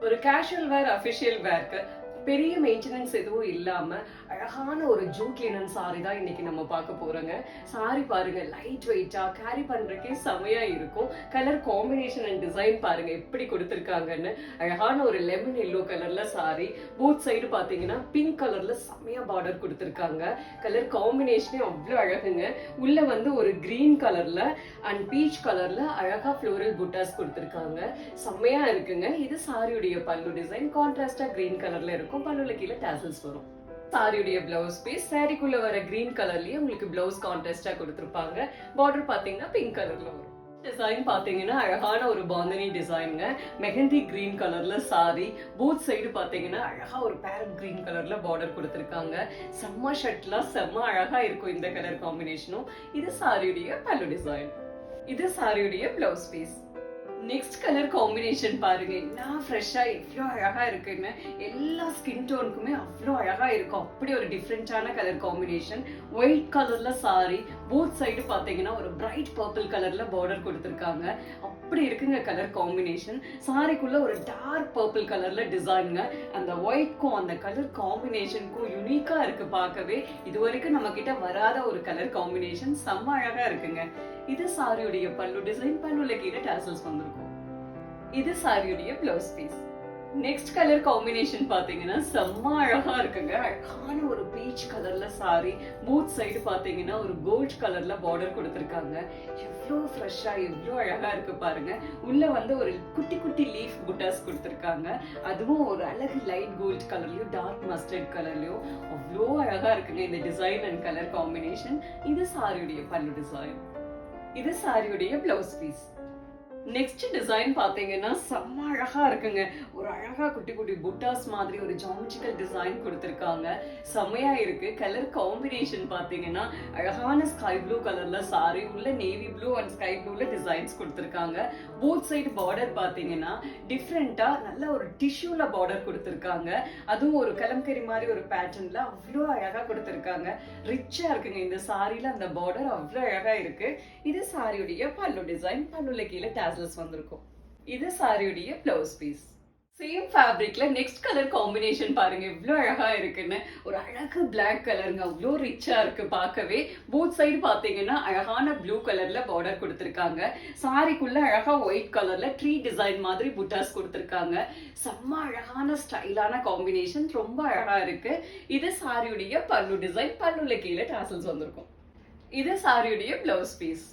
ஒரு கேஷுவல் வேர் அஃபிஷியல் வேர்க்கு பெரிய மெயின்டெனன்ஸ் எதுவும் இல்லாம அழகான ஒரு ஜூட் லினன் சாரி தான் இன்னைக்கு நம்ம பார்க்க போறோங்க. சாரி பாருங்க, லைட் வெயிட்டா கேரி பண்றதுக்கே செமையா இருக்கும். கலர் காம்பினேஷன் அண்ட் டிசைன் பாருங்க எப்படி கொடுத்துருக்காங்கன்னு. அழகான ஒரு லெமன் எல்லோ கலர்ல சாரி, போத் சைடு பாத்தீங்கன்னா பிங்க் கலர்ல செமையா பார்டர் கொடுத்துருக்காங்க. கலர் காம்பினேஷனே அவ்வளோ அழகுங்க. உள்ள வந்து ஒரு கிரீன் கலர்ல அண்ட் பீச் கலர்ல அழகா ஃப்ளோரல் புட்டாஸ் கொடுத்துருக்காங்க. செம்மையா இருக்குங்க. இது சாரியுடைய பல்லு டிசைன் கான்ட்ராஸ்டா கிரீன் கலர்ல இருக்கும். பல்லுல கீழே டாசல்ஸ் வரும். சாரியுடைய பிளவுஸ் பீஸ் சாரிக்குள்ள வர கிரீன் கலர்லயே உங்களுக்கு பிளவுஸ் கான்ட்ராஸ்டா கொடுத்துருப்பாங்க. பார்டர் பாத்தீங்கன்னா பிங்க் கலர்ல வரும். டிசைன் பாத்தீங்கன்னா அழகான ஒரு பாந்தனி டிசைனுங்க. மெஹந்தி கிரீன் கலர்ல சாரி, போத் சைடு பாத்தீங்கன்னா அழகா ஒரு பேரட் கிரீன் கலர்ல பார்டர் கொடுத்துருக்காங்க. செம்ம ஷர்ட்லாம் செம்ம அழகா இருக்கும் இந்த கலர் காம்பினேஷனும். இது சாரியுடைய பல்லு டிசைன். இது சாரியுடைய blouse piece. Next colour combination பாருங்க, என்ன ஃப்ரெஷ்ஷா எவ்வளோ அழகா இருக்குன்னு. எல்லா ஸ்கின் டோனுக்குமே அவ்வளோ அழகா இருக்கும். அப்படி ஒரு டிஃப்ரெண்டான கலர் காம்பினேஷன். ஒயிட் கலர்ல சாரி, போத் சைடு பாத்தீங்கன்னா ஒரு பிரைட் பர்பிள் கலர்ல பார்டர் கொடுத்துருக்காங்க. அப்படி இருக்குங்க கலர் காம்பினேஷன். சாரிக்குள்ள ஒரு டார்க் பர்பிள் கலர்ல டிசைனுங்க. அந்த ஒயிட்க்கும் அந்த கலர் காம்பினேஷனுக்கும் யூனிக்கா இருக்கு பார்க்கவே. இது வரைக்கும் நம்ம கிட்ட வராத ஒரு கலர் காம்பினேஷன். செம்ம அழகா இருக்குங்க. இது சாரியுடைய பல்லு டிசைன். பல்லுல கீழே டாசல்ஸ் வந்திருக்கும். இது சாரியுடைய blouse piece. Next colour combination பாத்தீங்கன்னா செம்ம அழகா இருக்குங்க. அழகான ஒரு பீச் கலர்ல சாரி, போத் சைடு பாத்தீங்கன்னா ஒரு கோல்ட் கலர்ல பார்டர் கொடுத்திருக்காங்க. எவ்வளோ ஃப்ரெஷ்ஷா எவ்வளோ அழகா இருக்கு பாருங்க. உள்ள வந்து ஒரு குட்டி குட்டி லீஃப் புட்டாஸ் கொடுத்திருக்காங்க. அதுவும் ஒரு அழகு லைட் கோல்ட் கலர்லயும் டார்க் மஸ்டர்ட் கலர்லயும் அவ்வளோ அழகா இருக்குங்க இந்த டிசைன் அண்ட் கலர் காம்பினேஷன். இது சாரியுடைய பல்லு டிசைன். இது சாரியுடைய பிளவுஸ் பீஸ். நெக்ஸ்ட் டிசைன் பாத்தீங்கன்னா செம்ம அழகா இருக்குங்க. ஒரு அழகா குட்டி குட்டி புட்டாஸ் மாதிரி ஒரு ஜாமெட்ரிக்கல் டிசைன் கொடுத்திருக்காங்க. செம்மையா இருக்கு. கலர் காம்பினேஷன் பாத்தீங்கன்னா அழகான ஸ்கை ப்ளூ கலர்ல சாரி, உள்ள நேவி ப்ளூ அண்ட் ஸ்கை ப்ளூல டிசைன்ஸ் கொடுத்திருக்காங்க. போத் சைடு பார்டர் பாத்தீங்கன்னா டிஃப்ரெண்டா நல்ல ஒரு டிஷ்யூல பார்டர் கொடுத்திருக்காங்க. அதுவும் ஒரு கலம்கரி மாதிரி ஒரு பேட்டர்ன்ல அவ்வளோ அழகா கொடுத்திருக்காங்க. ரிச்சா இருக்குங்க இந்த சாரில. அந்த பார்டர் அவ்வளோ அழகா இருக்கு. இது சாரியுடைய பல்லு டிசைன். பல்லுல கீழே வந்திருக்கும். இது சாரியுடைய பிளவுஸ் பீஸ். சேம் ஃபேப்ரிக்ல நெக்ஸ்ட் கலர் காம்பினேஷன் பாருங்க எவ்வளவு அழகா இருக்குன்னு. ஒரு அழகு பிளாக் கலருங்க. அவ்வளோ ரிச்சா இருக்கு பார்க்கவே. போத் சைடு பாத்தீங்கன்னா அழகான ப்ளூ கலர்ல பார்டர் கொடுத்திருக்காங்க. சாரிக்குள்ள அழகா ஒயிட் கலர்ல ட்ரீ டிசைன் மாதிரி புட்டாஸ் கொடுத்திருக்காங்க. செம்ம அழகான ஸ்டைலான காம்பினேஷன். ரொம்ப அழகா இருக்கு. இது சாரியுடைய பல்லு டிசைன். பல்லுல கீழே டாசல்ஸ் வந்திருக்கும். இது சாரியுடைய பிளவுஸ் பீஸ்.